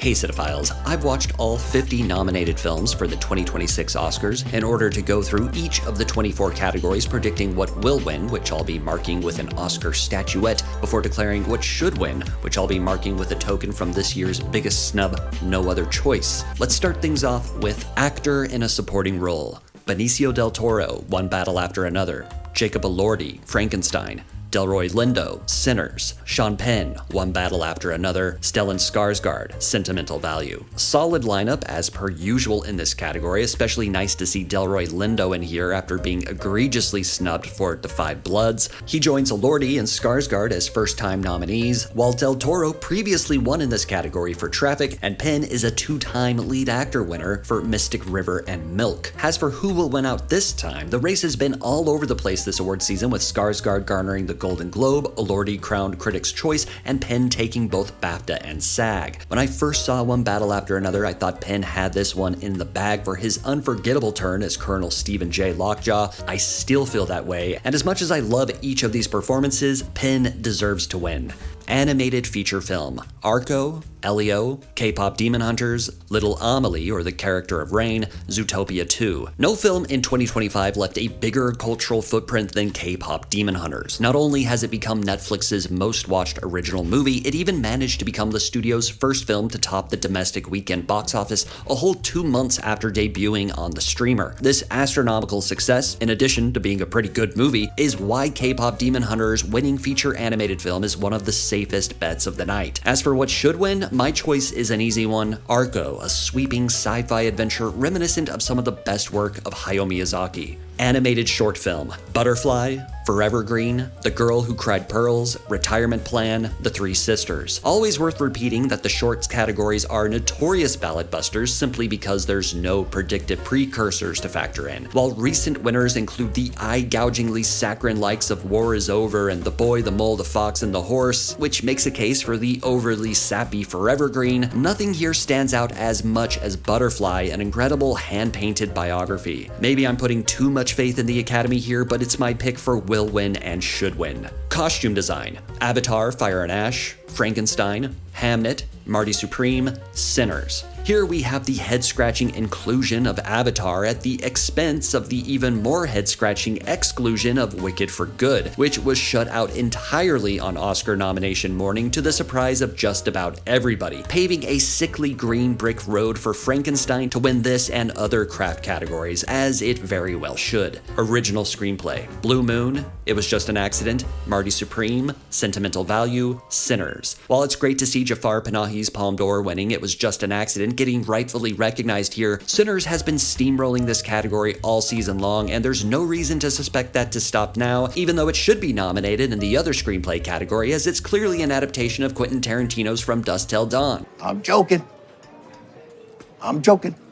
Hey cinephiles, I've watched all 50 nominated films for the 2026 Oscars in order to go through each of the 24 categories predicting what will win, which I'll be marking with an Oscar statuette, before declaring what should win, which I'll be marking with a token from this year's biggest snub, No Other Choice. Let's start things off with Actor in a Supporting Role. Benicio del Toro, One Battle After Another. Jacob Elordi, Frankenstein. Delroy Lindo, Sinners. Sean Penn, One Battle After Another. Stellan Skarsgård, Sentimental Value. Solid lineup as per usual in this category, especially nice to see Delroy Lindo in here after being egregiously snubbed for The Five Bloods. He joins Elordi and Skarsgård as first-time nominees, while Del Toro previously won in this category for Traffic, and Penn is a two-time lead actor winner for Mystic River and Milk. As for who will win out this time, the race has been all over the place this award season, with Skarsgård garnering the Golden Globe, Elordi crowned Critics' Choice, and Penn taking both BAFTA and SAG. When I first saw One Battle After Another, I thought Penn had this one in the bag for his unforgettable turn as Colonel Stephen J. Lockjaw. I still feel that way, and as much as I love each of these performances, Penn deserves to win. Animated feature film. Arco, Elio, K-pop Demon Hunters, Little Amelie, or the character of Rain, Zootopia 2. No film in 2025 left a bigger cultural footprint than K-pop Demon Hunters. Not only has it become Netflix's most watched original movie, it even managed to become the studio's first film to top the domestic weekend box office a whole 2 months after debuting on the streamer. This astronomical success, in addition to being a pretty good movie, is why K-pop Demon Hunters' winning feature animated film is one of the safest bets of the night. As for what should win, my choice is an easy one. Arco, a sweeping sci-fi adventure reminiscent of some of the best work of Hayao Miyazaki. Animated short film. Butterfly, Forever Green, The Girl Who Cried Pearls, Retirement Plan, The Three Sisters. Always worth repeating that the shorts categories are notorious ballot busters simply because there's no predictive precursors to factor in. While recent winners include the eye-gougingly saccharine likes of War Is Over and The Boy, the Mole, the Fox, and the Horse, which makes a case for the overly sappy Forever Green, nothing here stands out as much as Butterfly, an incredible hand-painted biography. Maybe I'm putting too much faith in the Academy here, but it's my pick for will win and should win. Costume design. Avatar, Fire and Ash, Frankenstein, Hamnet, Marty Supreme, Sinners. Here we have the head-scratching inclusion of Avatar at the expense of the even more head-scratching exclusion of Wicked for Good, which was shut out entirely on Oscar nomination morning to the surprise of just about everybody, paving a sickly green brick road for Frankenstein to win this and other craft categories, as it very well should. Original screenplay. Blue Moon, It Was Just an Accident, Marty Supreme, Sentimental Value, Sinners. While it's great to see Jafar Panahi's Palme d'Or winning It Was Just an Accident getting rightfully recognized here, Sinners has been steamrolling this category all season long, and there's no reason to suspect that to stop now, even though it should be nominated in the other screenplay category, as it's clearly an adaptation of Quentin Tarantino's From Dusk Till Dawn. I'm joking.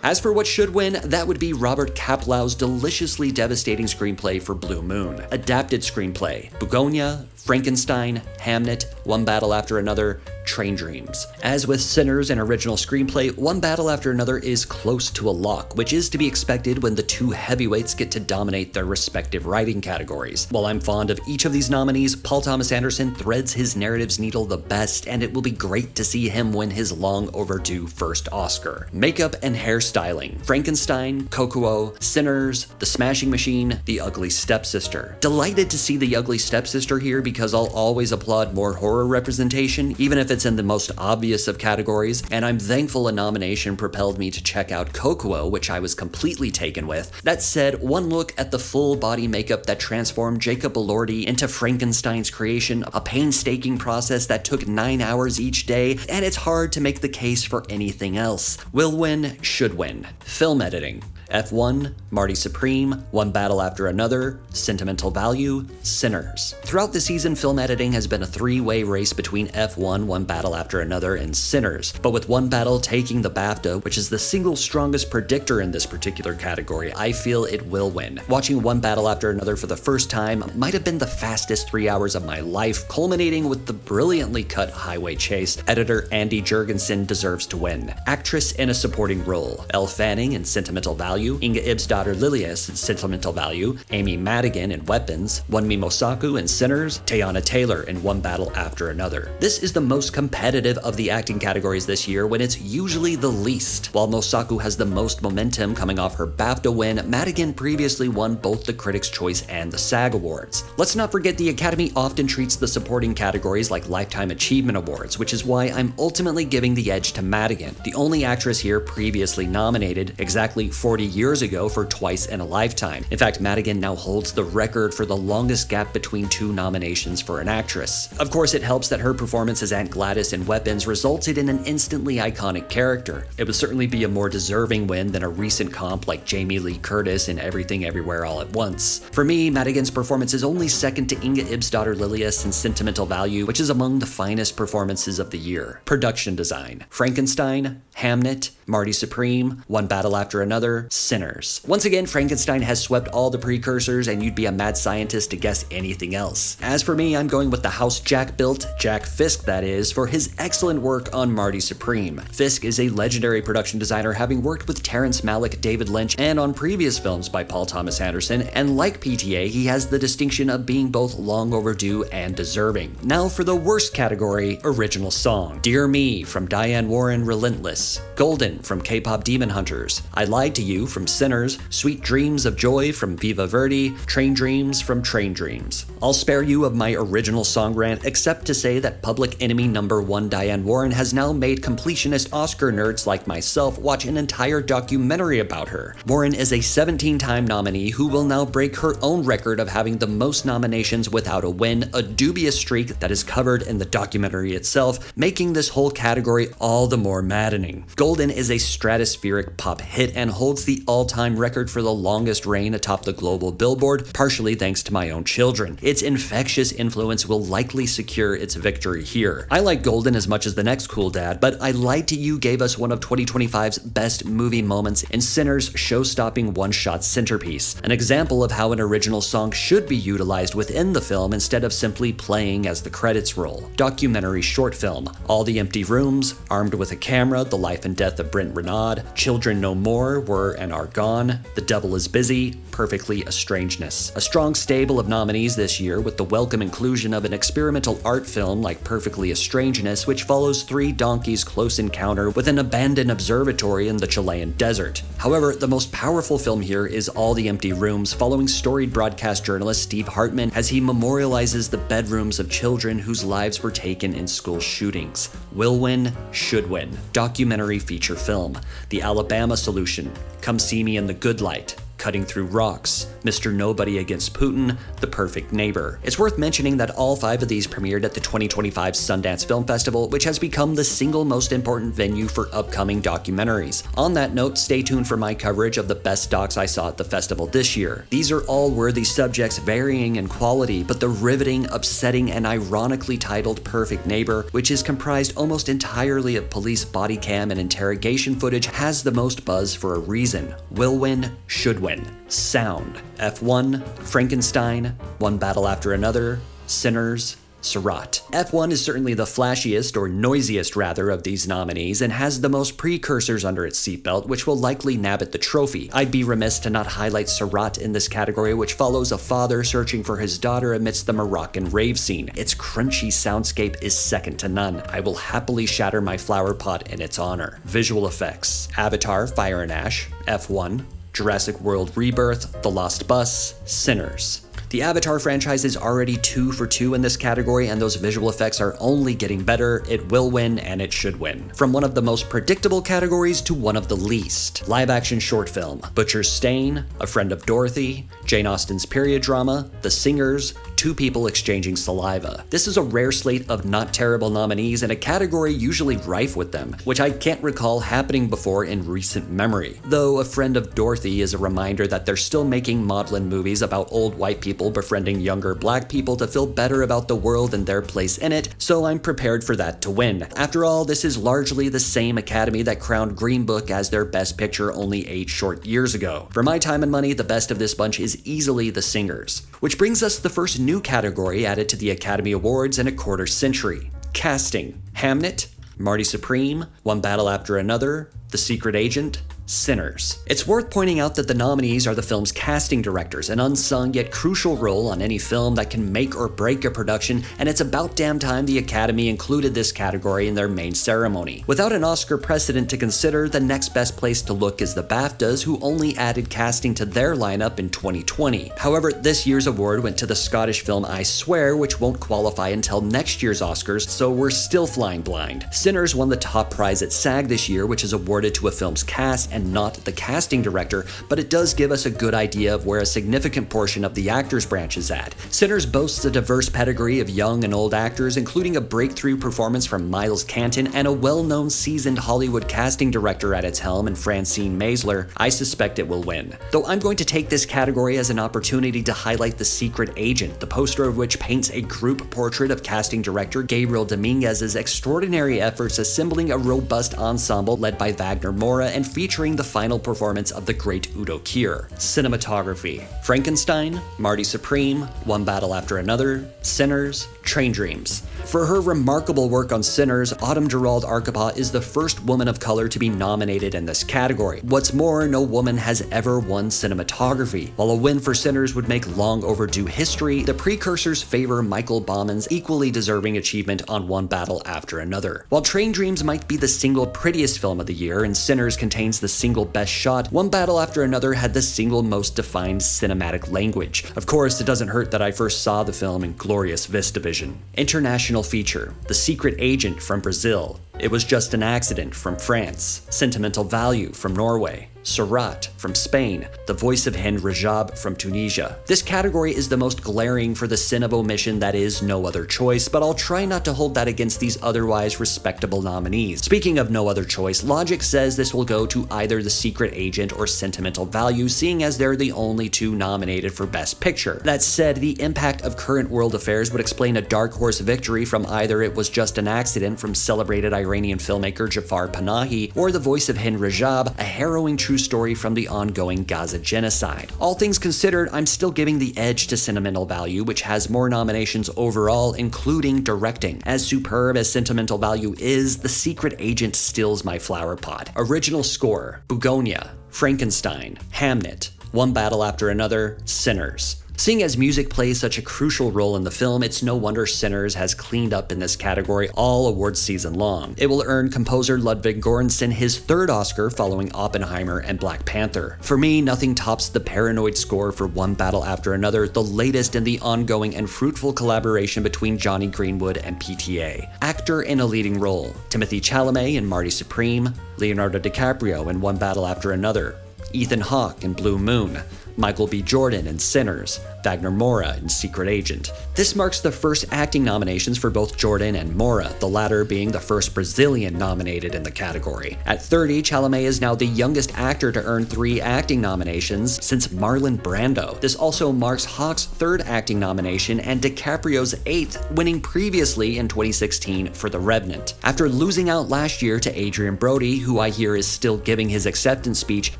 As for what should win, that would be Robert Kaplow's deliciously devastating screenplay for Blue Moon. Adapted screenplay. Bugonia, Frankenstein, Hamnet, One Battle After Another, Train Dreams. As with Sinners and original screenplay, One Battle After Another is close to a lock, which is to be expected when the two heavyweights get to dominate their respective writing categories. While I'm fond of each of these nominees, Paul Thomas Anderson threads his narrative's needle the best, and it will be great to see him win his long overdue first Oscar. Makeup and hairstyling. Frankenstein, Kokuo, Sinners, The Smashing Machine, The Ugly Stepsister. Delighted to see The Ugly Stepsister here because I'll always applaud more horror representation, even if it's in the most obvious of categories, and I'm thankful a nomination propelled me to check out Kokuo, which I was completely taken with. That said, one look at the full body makeup that transformed Jacob Elordi into Frankenstein's creation, a painstaking process that took 9 hours each day, and it's hard to make the case for anything else. Will win, should win. Film editing. F1, Marty Supreme, One Battle After Another, Sentimental Value, Sinners. Throughout the season, film editing has been a three-way race between F1, One Battle After Another, and Sinners, but with One Battle taking the BAFTA, which is the single strongest predictor in this particular category, I feel it will win. Watching One Battle After Another for the first time might have been the fastest 3 hours of my life, culminating with the brilliantly cut highway chase. Editor Andy Jurgensen deserves to win. Actress in a supporting role. Elle Fanning in Sentimental Value, Value, Inga Ibsdottir Lilius in Sentimental Value, Amy Madigan in Weapons, Wunmi Mosaku in Sinners, Teyana Taylor in One Battle After Another. This is the most competitive of the acting categories this year when it's usually the least. While Mosaku has the most momentum coming off her BAFTA win, Madigan previously won both the Critics' Choice and the SAG Awards. Let's not forget the Academy often treats the supporting categories like Lifetime Achievement Awards, which is why I'm ultimately giving the edge to Madigan, the only actress here previously nominated exactly 40 years ago for Twice in a Lifetime. In fact, Madigan now holds the record for the longest gap between two nominations for an actress. Of course, it helps that her performance as Aunt Gladys in Weapons resulted in an instantly iconic character. It would certainly be a more deserving win than a recent comp like Jamie Lee Curtis in Everything Everywhere All at Once. For me, Madigan's performance is only second to Inga Ibsdottir Lilius in Sentimental Value, which is among the finest performances of the year. Production design: Frankenstein, Hamnet, Marty Supreme, One Battle After Another, Sinners. Once again, Frankenstein has swept all the precursors, and you'd be a mad scientist to guess anything else. As for me, I'm going with the house Jack built, Jack Fisk that is, for his excellent work on Marty Supreme. Fisk is a legendary production designer, having worked with Terrence Malick, David Lynch, and on previous films by Paul Thomas Anderson, and like PTA, he has the distinction of being both long overdue and deserving. Now for the worst category, Original Song. Dear Me from Diane Warren, Relentless. Golden from K-Pop Demon Hunters. I Lied to You from Sinners. Sweet Dreams of Joy from Viva Verde. Train Dreams from Train Dreams. I'll spare you of my original song rant, except to say that Public Enemy #1 Diane Warren has now made completionist Oscar nerds like myself watch an entire documentary about her. Warren is a 17-time nominee who will now break her own record of having the most nominations without a win, a dubious streak that is covered in the documentary itself, making this whole category all the more maddening. Golden is a stratospheric pop hit and holds the all-time record for the longest reign atop the global Billboard, partially thanks to My Own Children. Its infectious influence will likely secure its victory here. I like Golden as much as the next cool dad, but I Lied to You gave us one of 2025's best movie moments in Sinners' show-stopping one-shot centerpiece, an example of how an original song should be utilized within the film instead of simply playing as the credits roll. Documentary short film: All the Empty Rooms, Armed with a Camera, The Life and Death of Brent Renaud, Children No More, Were and Are Gone, The Devil is Busy, Perfectly a Strangeness. A strong stable of nominees this year, with the welcome inclusion of an experimental art film like Perfectly a Strangeness, which follows three donkeys' close encounter with an abandoned observatory in the Chilean desert. However, the most powerful film here is All the Empty Rooms, following storied broadcast journalist Steve Hartman as he memorializes the bedrooms of children whose lives were taken in school shootings. Will win, should win. Documentary feature film: The Alabama Solution, Come See Me in the Good Light, Cutting Through Rocks, Mr. Nobody Against Putin, The Perfect Neighbor. It's worth mentioning that all 5 of these premiered at the 2025 Sundance Film Festival, which has become the single most important venue for upcoming documentaries. On that note, stay tuned for my coverage of the best docs I saw at the festival this year. These are all worthy subjects, varying in quality, but the riveting, upsetting, and ironically titled Perfect Neighbor, which is comprised almost entirely of police body cam and interrogation footage, has the most buzz for a reason. Will win, should win. Sound: F1, Frankenstein, One Battle After Another, Sinners, Seurat. F1 is certainly the flashiest, or noisiest rather, of these nominees and has the most precursors under its seatbelt, which will likely nab at the trophy. I'd be remiss to not highlight Seurat in this category, which follows a father searching for his daughter amidst the Moroccan rave scene. Its crunchy soundscape is second to none. I will happily shatter my flower pot in its honor. Visual effects: Avatar, Fire and Ash, F1, Jurassic World Rebirth, The Lost Bus, Sinners. The Avatar franchise is already 2 for 2 in this category, and those visual effects are only getting better. It will win, and it should win. From one of the most predictable categories to one of the least. Live-action short film: Butcher's Stain, A Friend of Dorothy, Jane Austen's period drama, The Singers, Two People Exchanging Saliva. This is a rare slate of not terrible nominees in a category usually rife with them, which I can't recall happening before in recent memory. Though A Friend of Dorothy is a reminder that they're still making maudlin movies about old white people befriending younger black people to feel better about the world and their place in it, so I'm prepared for that to win. After all, this is largely the same Academy that crowned Green Book as their best picture only 8 short years ago. For my time and money, the best of this bunch is easily The Singers. Which brings us the first new category added to the Academy Awards in a quarter century: casting. Hamnet, Marty Supreme, One Battle After Another, The Secret Agent, Sinners. It's worth pointing out that the nominees are the film's casting directors, an unsung yet crucial role on any film that can make or break a production, and it's about damn time the Academy included this category in their main ceremony. Without an Oscar precedent to consider, the next best place to look is the BAFTAs, who only added casting to their lineup in 2020. However, this year's award went to the Scottish film I Swear, which won't qualify until next year's Oscars, so we're still flying blind. Sinners won the top prize at SAG this year, which is awarded to a film's cast and not the casting director, but it does give us a good idea of where a significant portion of the actors branch is at. Sinners boasts a diverse pedigree of young and old actors, including a breakthrough performance from Miles Canton and a well-known seasoned Hollywood casting director at its helm in Francine Maisler. I suspect it will win. Though I'm going to take this category as an opportunity to highlight The Secret Agent, the poster of which paints a group portrait of casting director Gabriel Dominguez's extraordinary efforts assembling a robust ensemble led by Wagner Moura and featuring the final performance of the great Udo Kier. Cinematography: Frankenstein, Marty Supreme, One Battle After Another, Sinners, Train Dreams. For her remarkable work on Sinners, Autumn Gerald Arkapaw is the first woman of color to be nominated in this category. What's more, no woman has ever won cinematography. While a win for Sinners would make long overdue history, the precursors favor Michael Bauman's equally deserving achievement on One Battle After Another. While Train Dreams might be the single prettiest film of the year and Sinners contains the single best shot, One Battle After Another had the single most defined cinematic language. Of course, it doesn't hurt that I first saw the film in glorious VistaVision. International feature: The Secret Agent from Brazil, It Was Just an Accident from France, Sentimental Value from Norway, Surat from Spain, The Voice of Hind Rajab from Tunisia. This category is the most glaring for the sin of omission that is No Other Choice, but I'll try not to hold that against these otherwise respectable nominees. Speaking of No Other Choice, logic says this will go to either The Secret Agent or Sentimental Value, seeing as they're the only two nominated for Best Picture. That said, the impact of current world affairs would explain a dark horse victory from either It Was Just an Accident from celebrated Iranian filmmaker Jafar Panahi or The Voice of Hind Rajab, a harrowing true story from the ongoing Gaza genocide. All things considered, I'm still giving the edge to Sentimental Value, which has more nominations overall, including directing. As superb as Sentimental Value is, The Secret Agent stills my flower pot. Original score: Bugonia, Frankenstein, Hamnet, One Battle After Another, Sinners. Seeing as music plays such a crucial role in the film, it's no wonder Sinners has cleaned up in this category all awards season long. It will earn composer Ludwig Göransson his third Oscar following Oppenheimer and Black Panther. For me, nothing tops the paranoid score for One Battle After Another, the latest in the ongoing and fruitful collaboration between Johnny Greenwood and PTA. Actor in a leading role: Timothée Chalamet in Marty Supreme, Leonardo DiCaprio in One Battle After Another, Ethan Hawke in Blue Moon, Michael B. Jordan in Sinners, Wagner Moura in Secret Agent. This marks the first acting nominations for both Jordan and Moura, the latter being the first Brazilian nominated in the category. At 30, Chalamet is now the youngest actor to earn 3 acting nominations since Marlon Brando. This also marks Hawke's third acting nomination and DiCaprio's 8th, winning previously in 2016 for The Revenant. After losing out last year to Adrian Brody, who I hear is still giving his acceptance speech,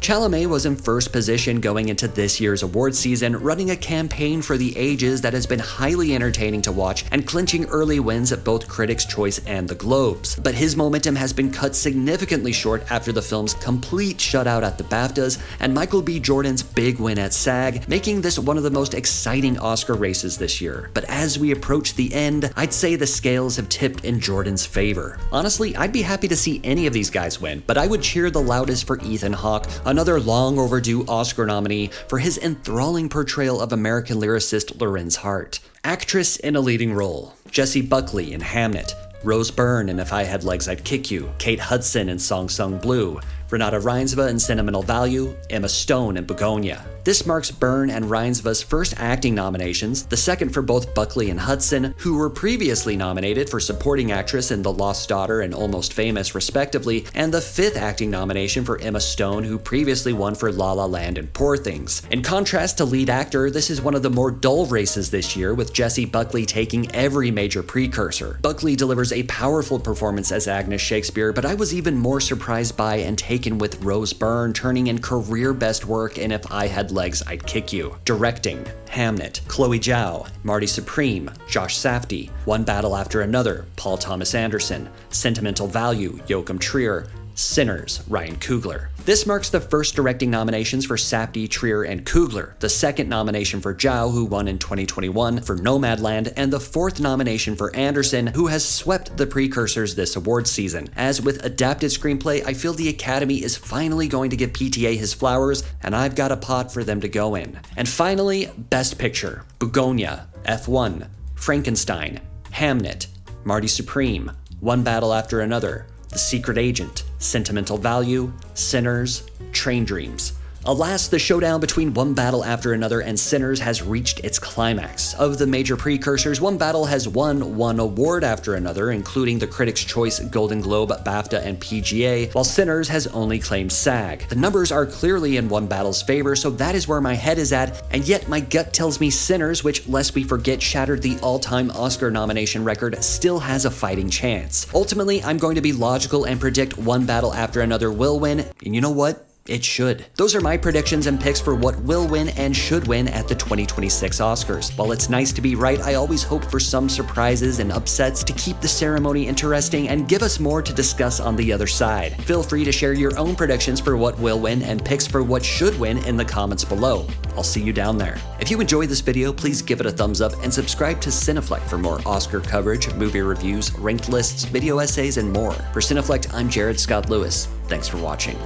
Chalamet was in first position going into this year's award season, running a campaign for the ages that has been highly entertaining to watch and clinching early wins at both Critics' Choice and the Globes. But his momentum has been cut significantly short after the film's complete shutout at the BAFTAs and Michael B. Jordan's big win at SAG, making this one of the most exciting Oscar races this year. But as we approach the end, I'd say the scales have tipped in Jordan's favor. Honestly, I'd be happy to see any of these guys win, but I would cheer the loudest for Ethan Hawke, another long overdue Oscar nominee, for his enthralling portrayal of American lyricist Lorenz Hart. Actress in a leading role: Jessie Buckley in Hamnet, Rose Byrne in If I Had Legs I'd Kick You, Kate Hudson in Song Sung Blue, Renata Reinsva in Sentimental Value, Emma Stone in Begonia. This marks Byrne and Reinsva's first acting nominations, the second for both Buckley and Hudson, who were previously nominated for Supporting Actress in The Lost Daughter and Almost Famous respectively, and the 5th acting nomination for Emma Stone, who previously won for La La Land and Poor Things. In contrast to lead actor, this is one of the more dull races this year, with Jessie Buckley taking every major precursor. Buckley delivers a powerful performance as Agnes Shakespeare, but I was even more surprised by and taken with Rose Byrne turning in career best work in If I Had Legs I'd Kick You. Directing: Hamnet, Chloe Zhao, Marty Supreme, Josh Safdie, One Battle After Another, Paul Thomas Anderson, Sentimental Value, Joachim Trier, Sinners, Ryan Coogler. This marks the first directing nominations for Safdie, Trier, and Coogler, the second nomination for Zhao, who won in 2021 for Nomadland, and the fourth nomination for Anderson, who has swept the precursors this awards season. As with adapted screenplay, I feel the Academy is finally going to give PTA his flowers, and I've got a pot for them to go in. And finally, Best Picture: Begonia, F1, Frankenstein, Hamnet, Marty Supreme, One Battle After Another, The Secret Agent, Sentimental Value, Sinners, Train Dreams. Alas, the showdown between One Battle After Another and Sinners has reached its climax. Of the major precursors, One Battle has won one award after another, including the Critics' Choice, Golden Globe, BAFTA, and PGA, while Sinners has only claimed SAG. The numbers are clearly in One Battle's favor, so that is where my head is at, and yet my gut tells me Sinners, which, lest we forget, shattered the all-time Oscar nomination record, still has a fighting chance. Ultimately, I'm going to be logical and predict One Battle After Another will win, and you know what? It should. Those are my predictions and picks for what will win and should win at the 2026 Oscars. While it's nice to be right, I always hope for some surprises and upsets to keep the ceremony interesting and give us more to discuss on the other side. Feel free to share your own predictions for what will win and picks for what should win in the comments below. I'll see you down there. If you enjoyed this video, please give it a thumbs up and subscribe to Cineflect for more Oscar coverage, movie reviews, ranked lists, video essays, and more. For Cineflect, I'm Jared Scott Lewis. Thanks for watching.